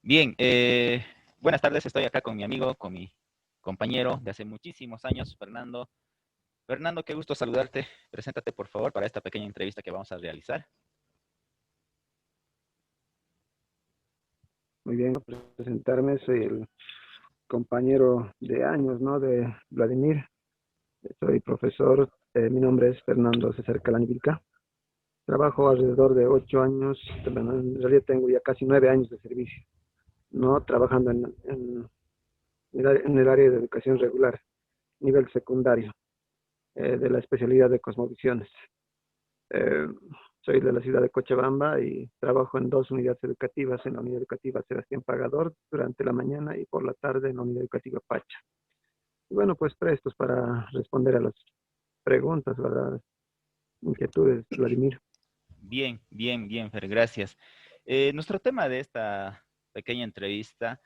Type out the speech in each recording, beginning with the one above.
Bien, buenas tardes, estoy acá con mi amigo, con mi compañero de hace muchísimos años, Fernando. Fernando, qué gusto saludarte. Preséntate, por favor, para esta pequeña entrevista que vamos a realizar. Muy bien, presentarme, soy el compañero de años, ¿no? De Vladimir. Soy profesor, mi nombre es Fernando César Calanivilca. Trabajo alrededor de 8 años, bueno, en realidad tengo ya casi 9 años de servicio, ¿no? Trabajando en el área de educación regular, nivel secundario, de la especialidad de cosmovisiones. Eh, Soy de la ciudad de Cochabamba y trabajo en dos unidades educativas, en la unidad educativa Sebastián Pagador durante la mañana y por la tarde en la unidad educativa Pacha. Y bueno, pues prestos para responder a las preguntas, ¿verdad? Inquietudes, Vladimir. Bien, bien, bien, Fer, gracias. Nuestro tema de esta pequeña entrevista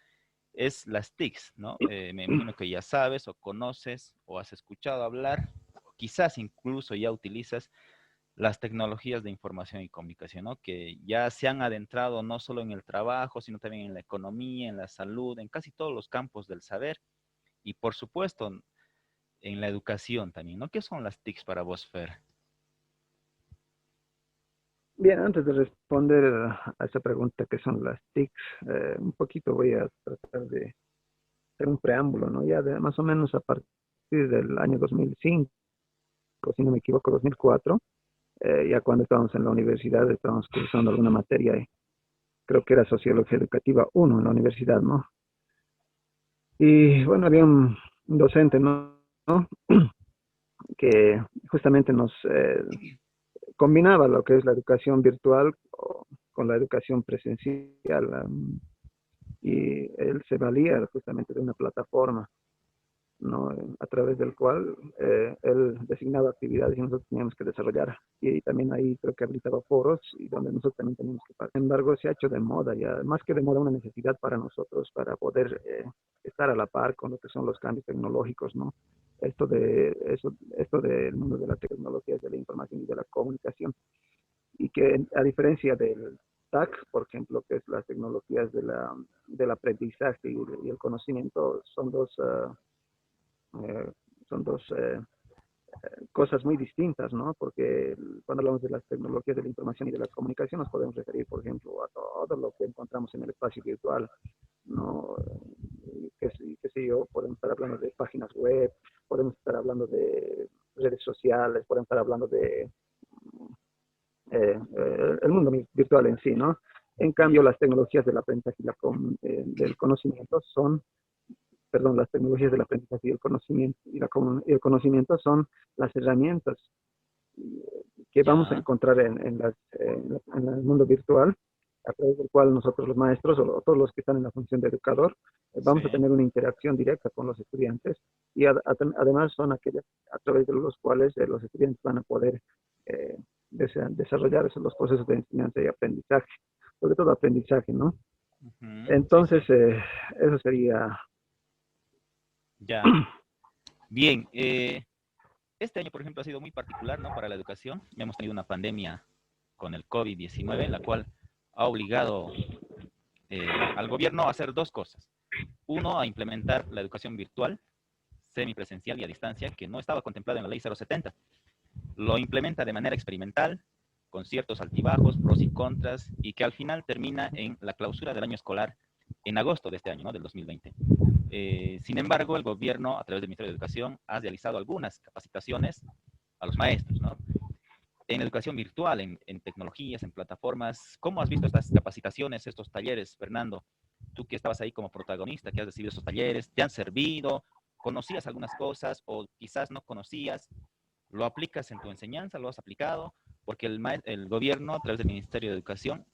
es las TICs, ¿no? Me imagino que ya sabes o conoces o has escuchado hablar, o quizás incluso ya utilizas las tecnologías de información y comunicación, ¿no? Que ya se han adentrado no solo en el trabajo, sino también en la economía, en la salud, en casi todos los campos del saber y por supuesto en la educación también, ¿no? ¿Qué son las TICs para vos, Fer? Bien, antes de responder a esa pregunta que son las TICs, un poquito voy a tratar de hacer un preámbulo, ¿no? Ya de más o menos a partir del año 2005, si no me equivoco, 2004, ya cuando estábamos en la universidad, estábamos cursando alguna materia, creo que era Sociología Educativa 1 en la universidad, ¿no? Y bueno, había un docente, ¿no? Que justamente nos combinaba lo que es la educación virtual con la educación presencial, y él se valía justamente de una plataforma, ¿no? A través del cual él designaba actividades y nosotros teníamos que desarrollar. Y también ahí creo que habilitaba foros y donde nosotros también teníamos que participar. Sin embargo, se ha hecho de moda ya, más que de moda, una necesidad para nosotros para poder estar a la par con lo que son los cambios tecnológicos, ¿no? Esto del mundo de las tecnologías, de la información y de la comunicación. Y que a diferencia del TAC, por ejemplo, que es las tecnologías del aprendizaje y el conocimiento, eh, son dos cosas muy distintas, ¿no? Porque cuando hablamos de las tecnologías de la información y de la comunicación nos podemos referir, por ejemplo, a todo lo que encontramos en el espacio virtual, ¿no? Qué sé yo, podemos estar hablando de páginas web, podemos estar hablando de redes sociales, podemos estar hablando de el mundo virtual en sí, ¿no? En cambio, las tecnologías del aprendizaje del conocimiento son, perdón, las tecnologías del aprendizaje y el conocimiento, y el conocimiento son las herramientas que vamos a Ya, encontrar en el mundo virtual, a través del cual nosotros los maestros o todos los que están en la función de educador vamos a sí. tener una interacción directa con los estudiantes y además son aquellas a través de los cuales los estudiantes van a poder eh, desarrollar esos, los procesos de enseñanza y aprendizaje, sobre todo aprendizaje, ¿no? Ujú, sí, Entonces, sí. eso sería. Ya. Bien, este año, por ejemplo, ha sido muy particular, ¿no? Para la educación. Hemos tenido una pandemia con el COVID-19, la cual ha obligado al gobierno a hacer dos cosas. Uno, a implementar la educación virtual, semipresencial y a distancia, que no estaba contemplada en la ley 070. Lo implementa de manera experimental, con ciertos altibajos, pros y contras, y que al final termina en la clausura del año escolar en agosto de este año, ¿no? Del 2020. Sin embargo, el gobierno, a través del Ministerio de Educación, ha realizado algunas capacitaciones a los maestros, ¿no? En educación virtual, en tecnologías, en plataformas. ¿Cómo has visto estas capacitaciones, estos talleres, Fernando? Tú que estabas ahí como protagonista, que has recibido esos talleres, ¿te han servido? ¿Conocías algunas cosas o quizás no conocías? ¿Lo aplicas en tu enseñanza? ¿Lo has aplicado? Porque el gobierno, a través del Ministerio de Educación,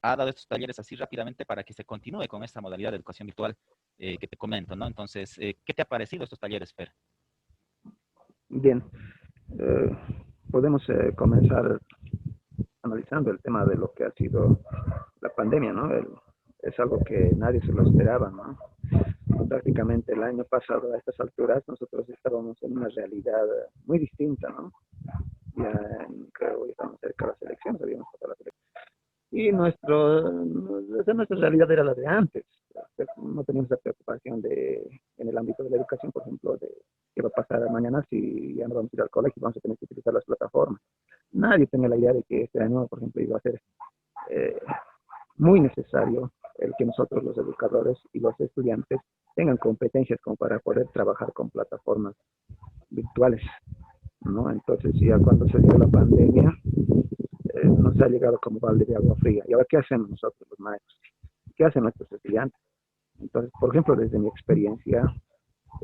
ha dado estos talleres así rápidamente para que se continúe con esta modalidad de educación virtual que te comento, ¿no? Entonces, ¿qué te ha parecido estos talleres, Fer? Bien, eh, podemos comenzar analizando el tema de lo que ha sido la pandemia, ¿no? Es algo que nadie se lo esperaba, ¿no? Prácticamente el año pasado a estas alturas nosotros estábamos en una realidad muy distinta, ¿no? Ya creo que estábamos cerca de las elecciones, habíamos pasado las elecciones. Y nuestra realidad era la de antes. No teníamos la preocupación en el ámbito de la educación, por ejemplo, de qué va a pasar mañana si ya no vamos a ir al colegio y vamos a tener que utilizar las plataformas. Nadie tenía la idea de que este año, por ejemplo, iba a ser eh, muy necesario el que nosotros, los educadores y los estudiantes, tengan competencias como para poder trabajar con plataformas virtuales, ¿no? Entonces, ya cuando se dio la pandemia, nos ha llegado como balde de agua fría. ¿Y ahora qué hacemos nosotros, los maestros? ¿Qué hacen nuestros estudiantes? Entonces, por ejemplo, desde mi experiencia,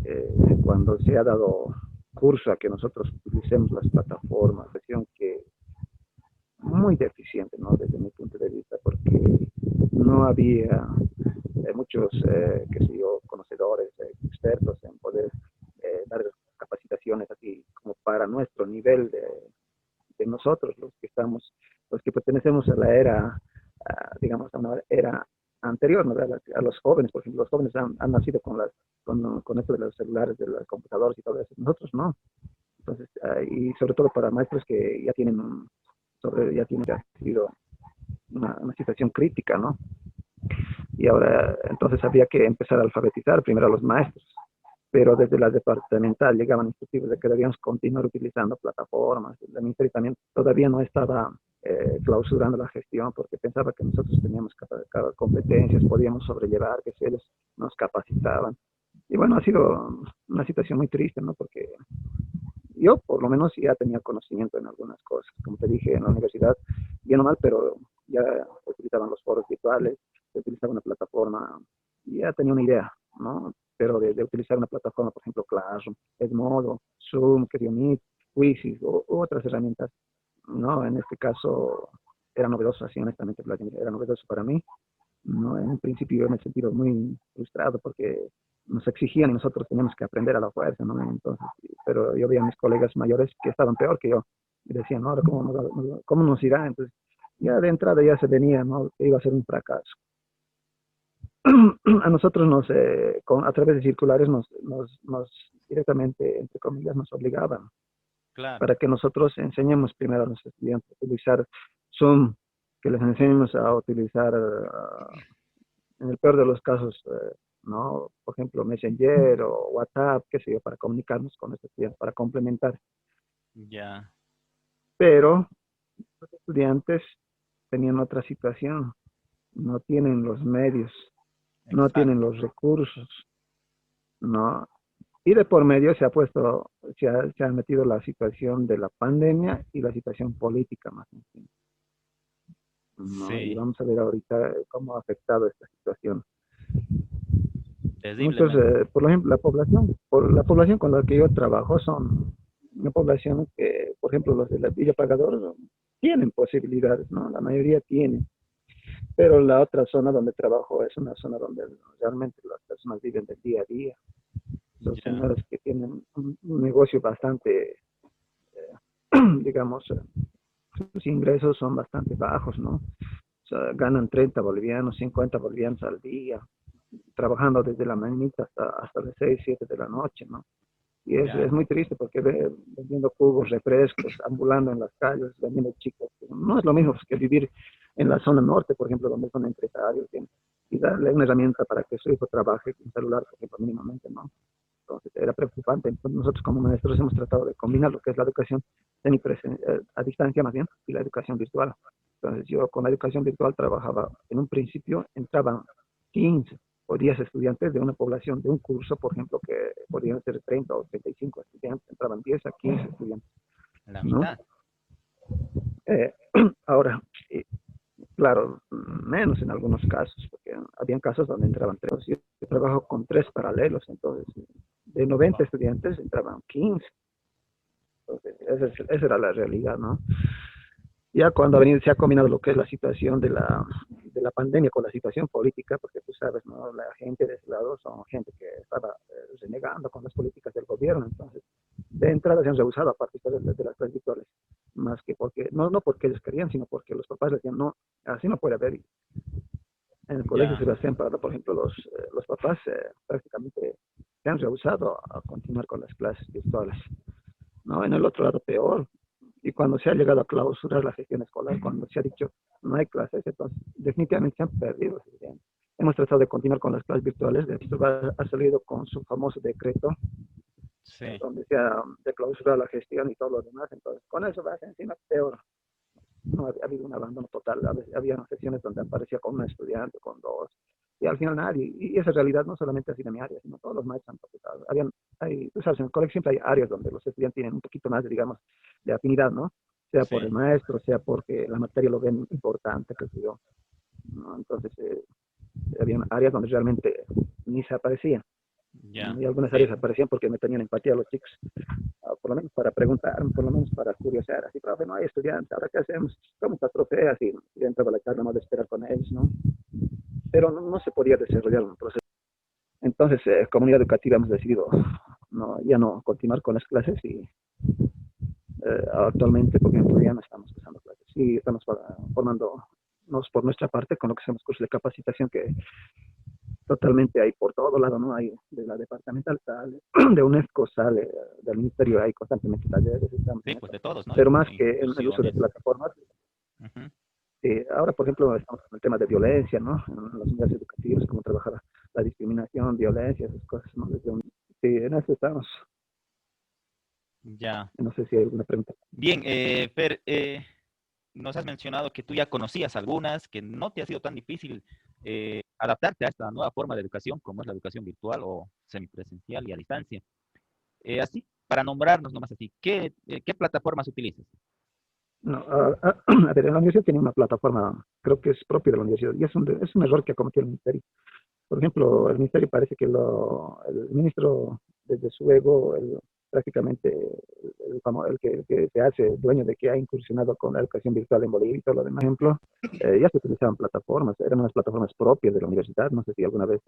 eh, cuando se ha dado curso a que nosotros utilicemos las plataformas, decían que muy deficiente, ¿no? Desde mi punto de vista, porque no había muchos, qué sé yo, conocedores, expertos en poder dar capacitaciones así como para nuestro nivel de nosotros, los que pertenecemos a la era, digamos, a una era anterior, ¿no? A los jóvenes, por ejemplo, los jóvenes han nacido con esto de los celulares, de los computadores y todo eso, nosotros no. Entonces, y sobre todo para maestros que ya tienen ha sido una situación crítica, ¿no? Y ahora, entonces había que empezar a alfabetizar primero a los maestros, pero desde la departamental llegaban instructivos de que debíamos continuar utilizando plataformas. El ministerio también todavía no estaba clausurando la gestión porque pensaba que nosotros teníamos competencias, podíamos sobrellevar, que si ellos nos capacitaban. Y bueno, ha sido una situación muy triste, ¿no? Porque yo por lo menos ya tenía conocimiento en algunas cosas. Como te dije, en la universidad, bien o mal, pero ya utilizaban los foros virtuales, se utilizaba una plataforma, ya tenía una idea, ¿no? Pero de utilizar una plataforma, por ejemplo, Classroom, Edmodo, Zoom, Meet, Quizzes u otras herramientas, ¿no? En este caso era novedoso, así honestamente, era novedoso para mí, ¿no? En un principio yo me he sentido muy frustrado porque nos exigían y nosotros teníamos que aprender a la fuerza, ¿no? Entonces, pero yo veía a mis colegas mayores que estaban peor que yo y decían, no, ahora cómo nos irá. Entonces, ya de entrada ya se venía, ¿no? Que iba a ser un fracaso. A nosotros a través de circulares directamente, entre comillas, nos obligaban Claro. para que nosotros enseñemos primero a los estudiantes a utilizar Zoom, que les enseñemos a utilizar en el peor de los casos, ¿no? Por ejemplo, Messenger o WhatsApp, qué sé yo, para comunicarnos con los estudiantes, para complementar. Ya. Pero los estudiantes tenían otra situación, no tienen los medios, no tienen Exacto. los recursos, ¿no? Y de por medio se ha metido la situación de la pandemia y la situación política más encima, ¿no? Y Sí, vamos a ver ahorita cómo ha afectado esta situación. Muchos, terriblemente. por ejemplo, la población con la que yo trabajo son una población que, por ejemplo, los de la Villa Pagador tienen posibilidades, ¿no? La mayoría tienen, pero la otra zona donde trabajo es una zona donde realmente las personas viven del día a día. Son Ya. señores que tienen un negocio bastante, digamos, sus ingresos son bastante bajos, ¿no? O sea, ganan 30 bolivianos, 50 bolivianos al día, trabajando desde la mañanita hasta las 6 7 de la noche, ¿no? Y es Ya. muy triste porque vendiendo jugos, refrescos, ambulando en las calles, vendiendo chicas. No es lo mismo que vivir en la zona norte, por ejemplo, donde son empresarios, y darle una herramienta para que su hijo trabaje con celular, por ejemplo, mínimamente, ¿no? Entonces era preocupante. Entonces, nosotros como maestros hemos tratado de combinar lo que es la educación a distancia más bien y la educación virtual. Entonces yo con la educación virtual trabajaba, en un principio entraban 15 o 10 estudiantes de una población de un curso, por ejemplo, que podían ser 30 o 35 estudiantes, entraban 10 a 15 estudiantes, La ¿no? mitad. Eh, ahora, claro, menos en algunos casos, porque habían casos donde entraban 3. Yo trabajo con 3 paralelos, entonces de 90 Wow. estudiantes entraban 15. Entonces, esa era la realidad, ¿no? Ya cuando se ha combinado lo que es la situación de la pandemia con la situación política, porque tú sabes, ¿no? La gente de ese lado son gente que estaba renegando con las políticas del gobierno, entonces de entrada se han rehusado a participar de las clases virtuales, más que porque, no porque ellos querían, sino porque los papás les decían, no, así no puede haber. En el colegio Ya. Sebastián Parra, por ejemplo, los papás prácticamente se han rehusado a continuar con las clases virtuales, ¿no? En el otro lado peor, Y cuando se ha llegado a clausurar la gestión escolar, cuando se ha dicho no hay clases, entonces definitivamente se han perdido los estudiantes. Hemos tratado de continuar con las clases virtuales. De hecho, ha salido con su famoso decreto, Sí, donde se ha de clausurar la gestión y todo lo demás. Entonces, con eso va a ser encima peor. No ha habido un abandono total. Había sesiones donde aparecía con un estudiante, con dos, y al final nadie. Y esa realidad no solamente ha sido en mi área, sino todos los maestros han protestado. Tú sabes, en el colegio siempre hay áreas donde los estudiantes tienen un poquito más, digamos, de afinidad, ¿no? Sea por el sí, maestro, sea porque la materia lo ven importante, qué sé yo, ¿no? Entonces, había áreas donde realmente ni se aparecían. ya. Y algunas Sí, áreas aparecían porque me tenían empatía a los chicos, por lo menos para preguntar, por lo menos para curiosear. Así, profe, no hay estudiantes, ¿ahora qué hacemos? ¿Cómo estás, profe? Así, y entraba la charla más de esperar con ellos, ¿no? Pero no se podía desarrollar un proceso. Entonces, comunidad educativa hemos decidido no, ya no continuar con las clases y actualmente, por ejemplo, ya no estamos usando clases y estamos formándonos por nuestra parte con lo que son los cursos de capacitación que totalmente hay por todo lado, ¿no? Hay de la departamental sale, de UNESCO sale, del ministerio hay constantemente talleres, estamos sí, en pues eso. de todos, ¿no? Pero más que en el uso de Instituciones. plataformas, Ujú. ahora, por ejemplo, estamos con el tema de violencia, ¿no? En las unidades educativas, cómo trabajar la discriminación, violencia, esas cosas, ¿no? Sí, en eso estamos. Ya. No sé si hay alguna pregunta. Bien, Fer, nos has mencionado que tú ya conocías algunas, que no te ha sido tan difícil adaptarte a esta nueva forma de educación, como es la educación virtual o semipresencial y a distancia. Así, para nombrarnos nomás así, ¿qué plataformas utilizas? No, a ver, en la universidad tiene una plataforma, creo que es propia de la universidad, y es un error que ha cometido el ministerio. Por ejemplo, el ministerio parece que el ministro, desde su ego, prácticamente el que se hace dueño de que ha incursionado con la educación virtual en Bolivia y todo lo demás, por ejemplo, ya se utilizaban plataformas, eran unas plataformas propias de la universidad. No sé si alguna vez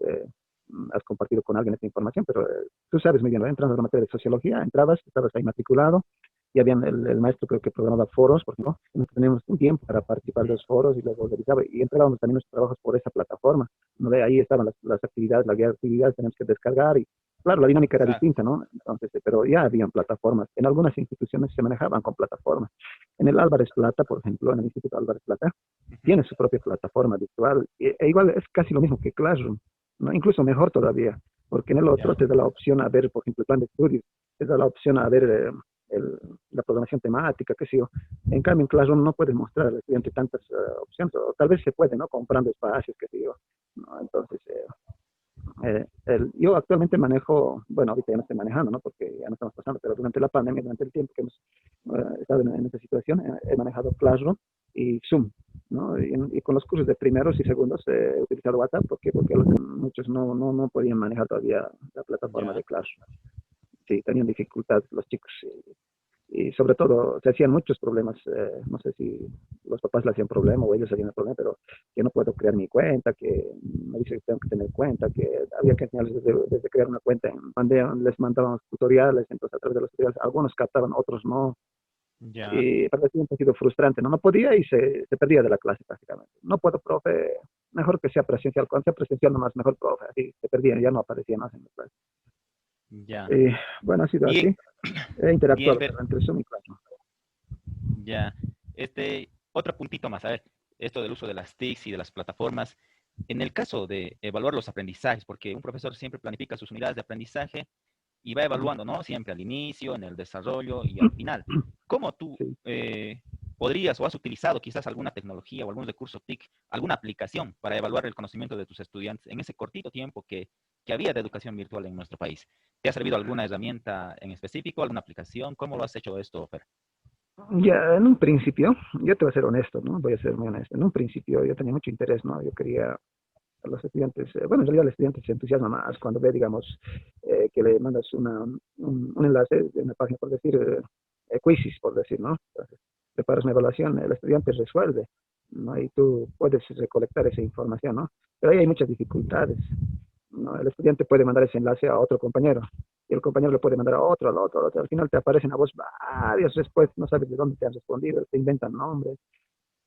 has compartido con alguien esta información, pero tú sabes muy bien, ¿no? Entrando en la materia de sociología, estabas ahí matriculado, y había el maestro creo que programaba foros, por ejemplo, teníamos un tiempo para participar de los foros y luego realizaba, y entrábamos también nuestros trabajos por esa plataforma. ¿No? De ahí estaban las actividades, la guía de actividades, tenemos que descargar y claro, la dinámica era Exacto. distinta, ¿no? Entonces, pero ya habían plataformas. En algunas instituciones se manejaban con plataformas. En el Álvarez Plata, por ejemplo, en el Instituto Álvarez Plata, Ujú. tiene su propia plataforma virtual. Igual es casi lo mismo que Classroom, ¿no? Incluso mejor todavía, porque en el otro Ya, te da la opción a ver, por ejemplo, el plan de estudios, te da la opción a ver la programación temática, qué sé yo. En cambio, en Classroom no puedes mostrar al estudiante tantas opciones, o tal vez se puede, ¿no? Comprando espacios, qué sé yo. ¿No? Entonces, yo actualmente manejo, bueno, ahorita ya no estoy manejando, ¿no? Porque ya no estamos pasando, pero durante la pandemia, durante el tiempo que hemos estado en esta situación, he manejado Classroom y Zoom, ¿no? Y con los cursos de primeros y segundos he utilizado WhatsApp porque muchos no podían manejar todavía la plataforma ya, de Classroom. Sí, tenían dificultad los chicos. Y sobre todo se hacían muchos problemas, no sé si los papás le hacían problema o ellos hacían el problema, pero que no puedo crear mi cuenta, que me dice que tengo que tener cuenta, que había que enseñarles desde crear una cuenta, les mandábamos tutoriales, entonces a través de los tutoriales algunos captaban, otros no, ya, y para el tiempo ha sido frustrante, no podía y se perdía de la clase prácticamente. No puedo, profe, mejor que sea presencial, cuando sea presencial nomás, mejor, profe, así se perdía, ya no aparecía más en la clase. ya. Y bueno, ha sido Bien, así, he bien, interactuado Fer, entre Zoom y clase. ya. Otro puntito más, a ver, esto del uso de las TICs y de las plataformas. En el caso de evaluar los aprendizajes, porque un profesor siempre planifica sus unidades de aprendizaje y va evaluando, ¿no? Siempre al inicio, en el desarrollo y al final. ¿Cómo tú Sí. podrías o has utilizado quizás alguna tecnología o algún recurso TIC, alguna aplicación para evaluar el conocimiento de tus estudiantes en ese cortito tiempo que había de educación virtual en nuestro país? ¿Te ha servido alguna herramienta en específico, alguna aplicación? ¿Cómo lo has hecho esto, Fer? Ya, en un principio, yo te voy a ser honesto, ¿no? Voy a ser muy honesto. En un principio yo tenía mucho interés, ¿no? Yo quería a los estudiantes, bueno, en realidad el estudiante se entusiasma más cuando ve, digamos, que le mandas un enlace de una página, por decir, quizzes, por decir, ¿no? Entonces, preparas una evaluación, el estudiante resuelve, ¿no? Y tú puedes recolectar esa información, ¿no? Pero ahí hay muchas dificultades, ¿no? El estudiante puede mandar ese enlace a otro compañero y el compañero le puede mandar a otro, al otro, al otro. Al final te aparecen a vos varias respuestas, no sabes de dónde te han respondido, te inventan nombres.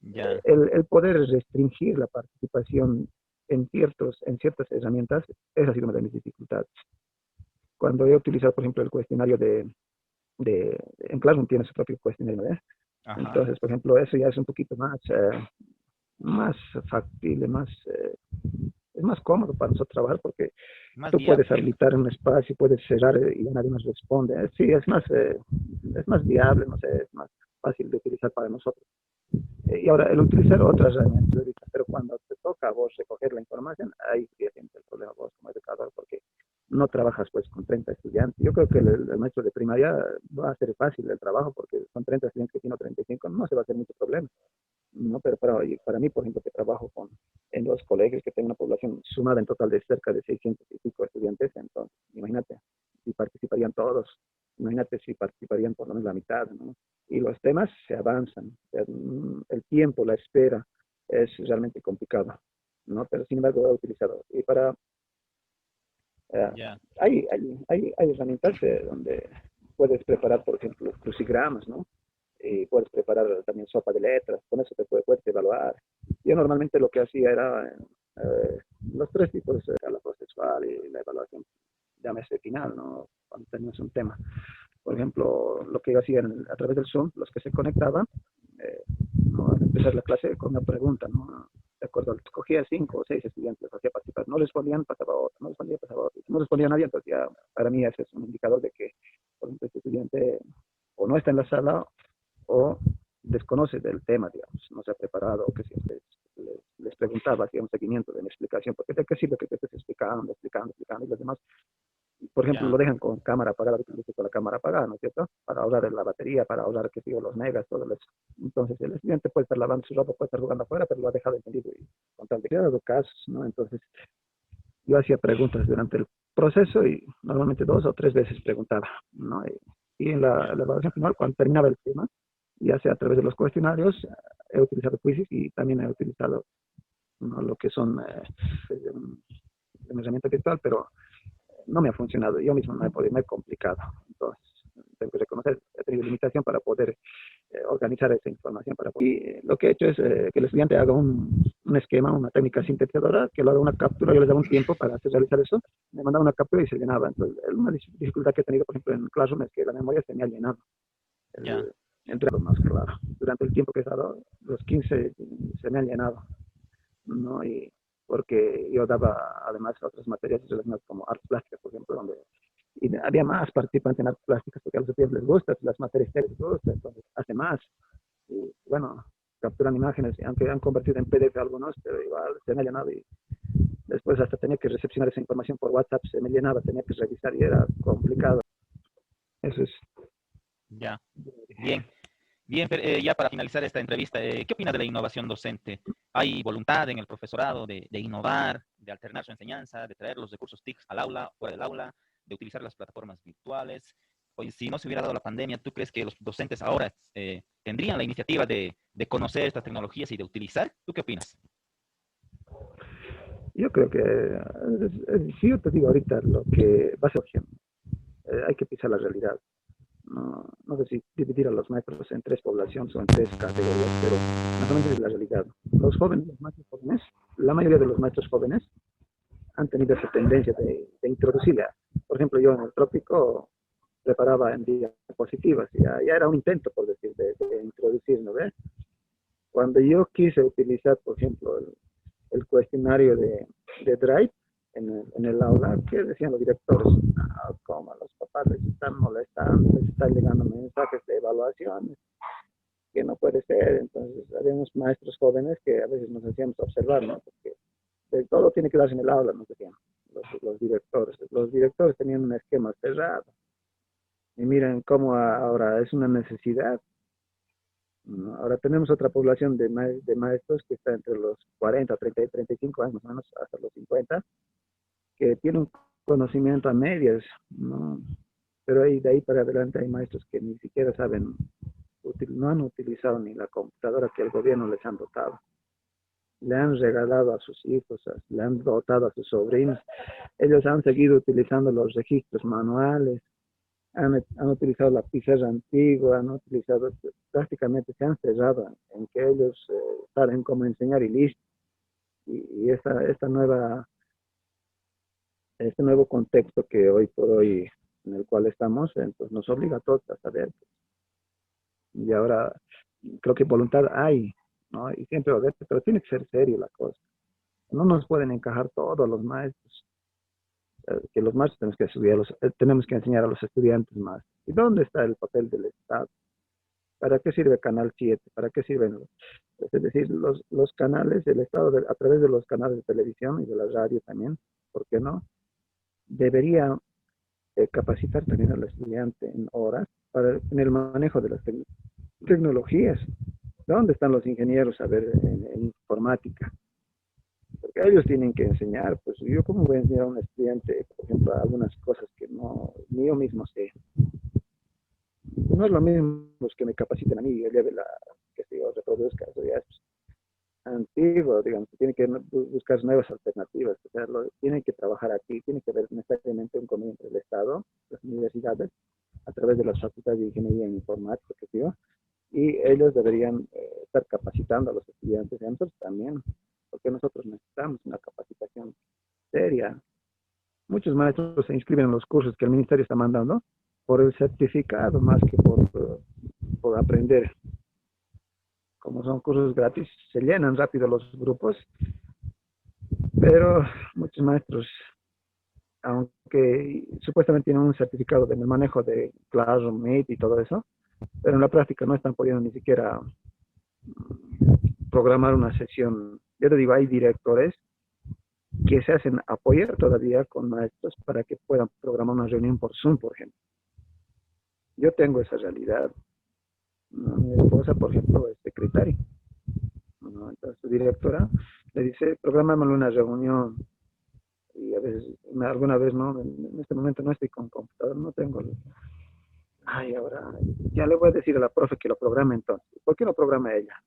Ya, El poder restringir la participación en ciertas herramientas, esa ha sido una de mis dificultades. Cuando he utilizado, por ejemplo, el cuestionario en Classroom tiene su propio cuestionario, ¿eh? Ajá. Entonces, por ejemplo, eso ya es un poquito más factible, es más cómodo para nosotros trabajar porque Más tú puedes viable. habilitar un espacio, puedes cerrar y nadie nos responde. Sí, es más viable, no sé, es más fácil de utilizar para nosotros. Y ahora, el utilizar otras herramientas ahorita, pero cuando te toca a vos recoger la información, ahí sí tienes el problema vos como educador, porque no trabajas pues con 30 estudiantes. Yo creo que el maestro de primaria va a ser fácil el trabajo, porque son 30 estudiantes que tiene 35, no se va a hacer mucho problema. No, pero para mí, por ejemplo, que trabajo en los colegios que tienen una población sumada en total de cerca de 600 y pico estudiantes, entonces, imagínate, si participarían todos, imagínate si participarían por lo menos la mitad, ¿no? Y los temas se avanzan, o sea, el tiempo, la espera, es realmente complicado, ¿no? Pero sin embargo, he utilizado. Y eh, Ya. hay herramientas donde puedes preparar, por ejemplo, crucigramas, ¿no? Y puedes preparar también sopa de letras, con eso puedes evaluar. Yo normalmente lo que hacía era los tres tipos, la procesal y la evaluación, llámese final, ¿no? Cuando tenías un tema. Por ejemplo, lo que yo hacía a través del Zoom, los que se conectaban, eh, ¿no? Al empezar la clase con una pregunta, ¿no? De acuerdo, cogía 5 o 6 estudiantes, los hacía participar, no respondían, pasaba otro, no respondía, pasaba otro, no respondía nadie, entonces ya para mí ese es un indicador de que, por ejemplo, este estudiante o no está en la sala o desconoce del tema, digamos, no se ha preparado, o que si les preguntaba, hacía un seguimiento de mi explicación, porque de qué sirve que te estés explicando, y los demás, por ejemplo, lo Ya. dejan con cámara apagada, con la cámara apagada, ¿no es cierto? Para ahorrar la batería, para ahorrar, que digo, los megas, todo eso. Entonces, el estudiante puede estar lavando su ropa, puede estar jugando afuera, pero lo ha dejado entendido y con tal de que dado casos, ¿no? Entonces, yo hacía preguntas durante el proceso y normalmente 2 o 3 veces preguntaba, ¿no? Y en la Ya. evaluación final, cuando terminaba el tema, ya sea a través de los cuestionarios, he utilizado quizzes y también he utilizado, ¿no? Lo que son una herramienta virtual, pero no me ha funcionado. Yo mismo no he podido, me he complicado. Entonces, tengo que reconocer, he tenido limitación para poder organizar esa información. Y lo que he hecho es que el estudiante haga un esquema, una técnica sintetizadora, que lo haga una captura, yo les daba un tiempo para hacer, realizar eso, me mandaba una captura y se llenaba. Entonces, una dificultad que he tenido, por ejemplo, en Classroom es que la memoria se me ha llenado. Ya. Entre los más claro. Durante el tiempo que he estado, los 15 se me han llenado, ¿no? Y porque yo daba además otras materias relacionadas como artes plásticas, por ejemplo, donde y había más participantes en artes plásticas porque a los estudiantes les gusta, las materias técnicas les gusta, entonces hace más. Y bueno, capturan imágenes, aunque han convertido en PDF algunos, pero igual se me ha llenado y después hasta tenía que recepcionar esa información por WhatsApp, se me llenaba, tenía que revisar y era complicado. Eso es. Ya. Bien. Bien, ya para finalizar esta entrevista, ¿qué opinas de la innovación docente? ¿Hay voluntad en el profesorado de innovar, de alternar su enseñanza, de traer los recursos TIC al aula, fuera del aula, de utilizar las plataformas virtuales? Oye, si no se hubiera dado la pandemia, ¿tú crees que los docentes ahora tendrían la iniciativa de conocer estas tecnologías y de utilizar? ¿Tú qué opinas? Yo creo que, si yo te digo ahorita lo que va a ser, hay que pisar la realidad. No, no sé si dividir a los maestros en 3 poblaciones o en 3 categorías, pero más o menos es la realidad. Los maestros jóvenes, la mayoría de los maestros jóvenes han tenido esa tendencia de introducirla. Por ejemplo, yo en el trópico preparaba en diapositivas, ya era un intento, por decir, de introducir, ¿no ves? Cuando yo quise utilizar, por ejemplo, el cuestionario de Drive en el aula, ¿qué decían los directores? No, como los papás les están molestando, les están llegando mensajes de evaluaciones, que no puede ser. Entonces, habíamos maestros jóvenes que a veces nos hacíamos observar, ¿no? Porque todo tiene que darse en el aula, nos decían los directores. Los directores tenían un esquema cerrado. Y miren cómo ahora es una necesidad, ¿no? Ahora tenemos otra población de maestros que está entre los 40, 30 y 35 años, más o menos, hasta los 50, que tienen un conocimiento a medias, ¿no? Pero de ahí para adelante hay maestros que ni siquiera saben, no han utilizado ni la computadora que el gobierno les han dotado. Le han regalado a sus hijos, le han dotado a sus sobrinos. Ellos han seguido utilizando los registros manuales, han utilizado la pizarra antigua, han utilizado, prácticamente se han cerrado en que ellos saben cómo enseñar y listo. Y este nuevo contexto que hoy por hoy en el cual estamos, entonces nos obliga a todos a saber. Y ahora creo que voluntad hay, ¿no? Y siempre va a haber, pero tiene que ser serio la cosa. No nos pueden encajar todos los maestros, que los maestros tenemos que estudiar, tenemos que enseñar a los estudiantes más. ¿Y dónde está el papel del Estado? ¿Para qué sirve Canal 7? ¿Para qué sirven es decir, los canales, el Estado a través de los canales de televisión y de la radio también, ¿por qué no? Debería capacitar también al estudiante en horas en el manejo de las tecnologías. ¿Dónde están los ingenieros a ver en informática? Porque ellos tienen que enseñar, pues yo cómo voy a enseñar a un estudiante, por ejemplo, algunas cosas que no, ni yo mismo sé. No es lo mismo los que me capaciten a mí, el día de la, que se yo reproduzca, eso ya es antiguo, digamos, tiene que buscar nuevas alternativas, o sea, tiene que trabajar aquí, tiene que haber necesariamente un convenio entre el Estado, las universidades, a través de las facultades de ingeniería en informática, que yo, y ellos deberían estar capacitando a los estudiantes, y a nosotros también, porque nosotros necesitamos una capacitación seria. Muchos maestros se inscriben en los cursos que el ministerio está mandando por el certificado más que por aprender. Como son cursos gratis, se llenan rápido los grupos, pero muchos maestros, aunque supuestamente tienen un certificado de manejo de Classroom, Meet y todo eso, pero en la práctica no están pudiendo ni siquiera programar una sesión. Yo te digo, hay directores que se hacen apoyar todavía con maestros para que puedan programar una reunión por Zoom, por ejemplo. Yo tengo esa realidad. Mi esposa, por ejemplo, es secretaria. Entonces, su directora le dice, programame una reunión. Y a veces, alguna vez, no, en este momento no estoy con computador, no tengo. Ay, ahora, ya le voy a decir a la profe que lo programe entonces. ¿Por qué lo programa ella?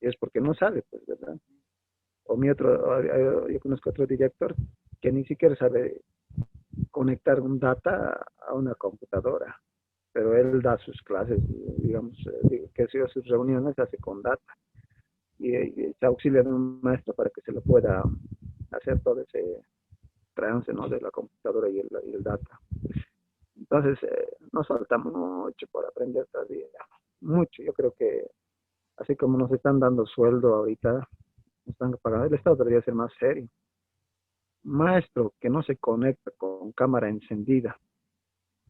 Y es porque no sabe, pues, ¿verdad? O yo conozco otro director que ni siquiera sabe conectar un data a una computadora, pero él da sus clases, digamos, que sus reuniones hace con data y se auxilia de un maestro para que se lo pueda hacer todo ese trance, ¿no? De la computadora y el data. Entonces, nos falta mucho por aprender todavía, mucho. Yo creo que así como nos están dando sueldo ahorita, nos están pagando, el Estado debería ser más serio. Maestro que no se conecta con cámara encendida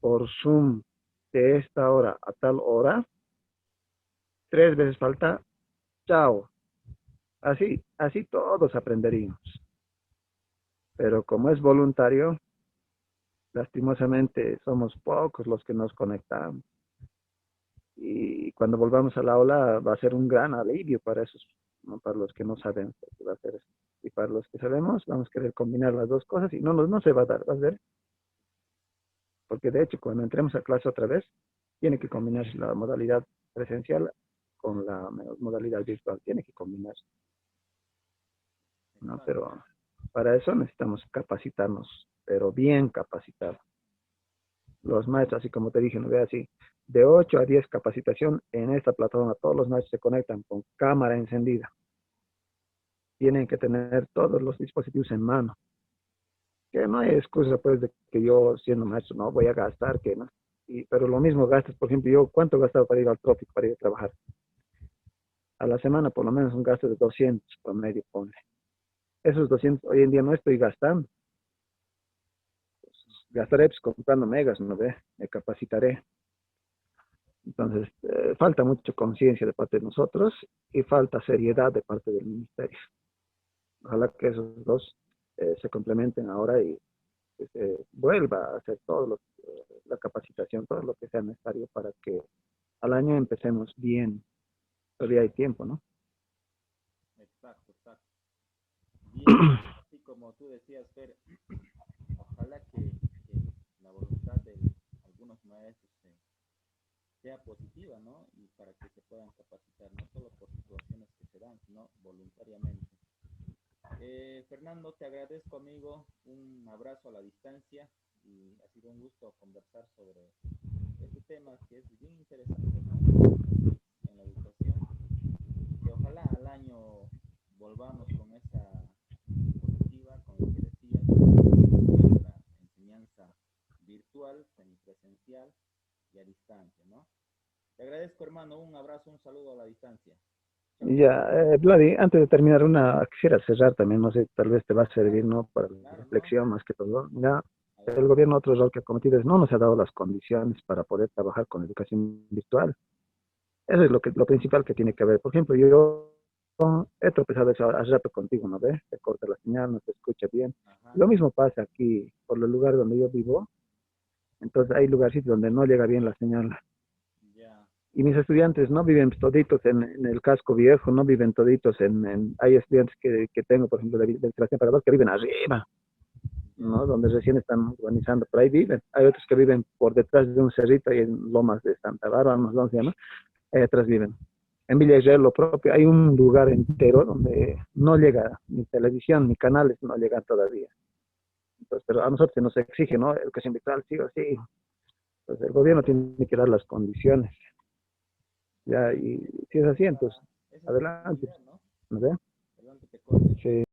por Zoom de esta hora a tal hora, 3 veces falta, chao. Así todos aprenderíamos. Pero como es voluntario, lastimosamente somos pocos los que nos conectamos. Y cuando volvamos al aula va a ser un gran alivio para esos, ¿no? Para los que no saben qué va a hacer eso. Y para los que sabemos, vamos a querer combinar las dos cosas y no se va a dar, ¿vas a ver? Porque de hecho, cuando entremos a clase otra vez, tiene que combinarse la modalidad presencial con la modalidad virtual, tiene que combinarse, ¿no? Pero para eso necesitamos capacitarnos, pero bien capacitados. Los maestros, así como te dije, no ve así, de 8 a 10 capacitación en esta plataforma, todos los maestros se conectan con cámara encendida. Tienen que tener todos los dispositivos en mano. Que no hay excusa, pues, de que yo, siendo maestro, no voy a gastar, que no. Pero lo mismo gastas, por ejemplo, yo, ¿cuánto gastaba para ir al trópico, para ir a trabajar? A la semana, por lo menos, un gasto de 200 promedio, ponle. Esos 200 hoy en día no estoy gastando. Gastaré pues, comprando megas, ¿no ve? Me capacitaré. Entonces, falta mucha conciencia de parte de nosotros y falta seriedad de parte del ministerio. Ojalá que esos dos se complementen ahora y que se vuelva a hacer la capacitación, todo lo que sea necesario para que al año empecemos bien. Todavía hay tiempo, ¿no? Exacto, exacto. Bien, así como tú decías, Fer, ojalá que la voluntad de algunos maestros sea positiva, ¿no? Y para que se puedan capacitar, no solo por situaciones que se dan, sino voluntariamente. Fernando, te agradezco, amigo, un abrazo a la distancia y ha sido un gusto conversar sobre este tema que es bien interesante, ¿no? En la educación, que ojalá al año volvamos con esa diapositiva, con lo que decías, nuestra enseñanza virtual, semipresencial y a distancia, ¿no? Te agradezco, hermano. Un abrazo, un saludo a la distancia. Chao, Y chao. ya, Vladi, antes de terminar, quisiera cerrar también, no sé, tal vez te va a servir, ¿no? Para la Claro, ¿no? reflexión más que todo. Ya, A ver. el gobierno, otro error que ha cometido es no nos ha dado las condiciones para poder trabajar con educación virtual. Eso es lo principal que tiene que haber. Por ejemplo, yo he tropezado eso hace rato contigo, ¿no ves? Te corta la señal, no te escucha bien. Ajá. Lo mismo pasa aquí, por el lugar donde yo vivo. Entonces hay lugarcitos donde no llega bien la señal. Ya. Y mis estudiantes no viven toditos en el casco viejo, no viven toditos hay estudiantes que tengo, por ejemplo, del Sebastián Parador, que viven arriba, Ya. ¿no? Donde recién están urbanizando, por ahí viven. Hay otros que viven por detrás de un cerrito y en Lomas de Santa Bárbara, no sé dónde se llama, ahí atrás viven. En Villa Israel lo propio, hay un lugar entero donde no llega ni televisión ni canales, no llegan todavía. Entonces, pero a nosotros se nos exige, ¿no? Educación virtual, sí o sí. Entonces el gobierno tiene que dar las condiciones, ya, y si es así, entonces, Esa es tu adelante, posibilidad, ¿no? ¿no ve? Perdón que te corte. Sí.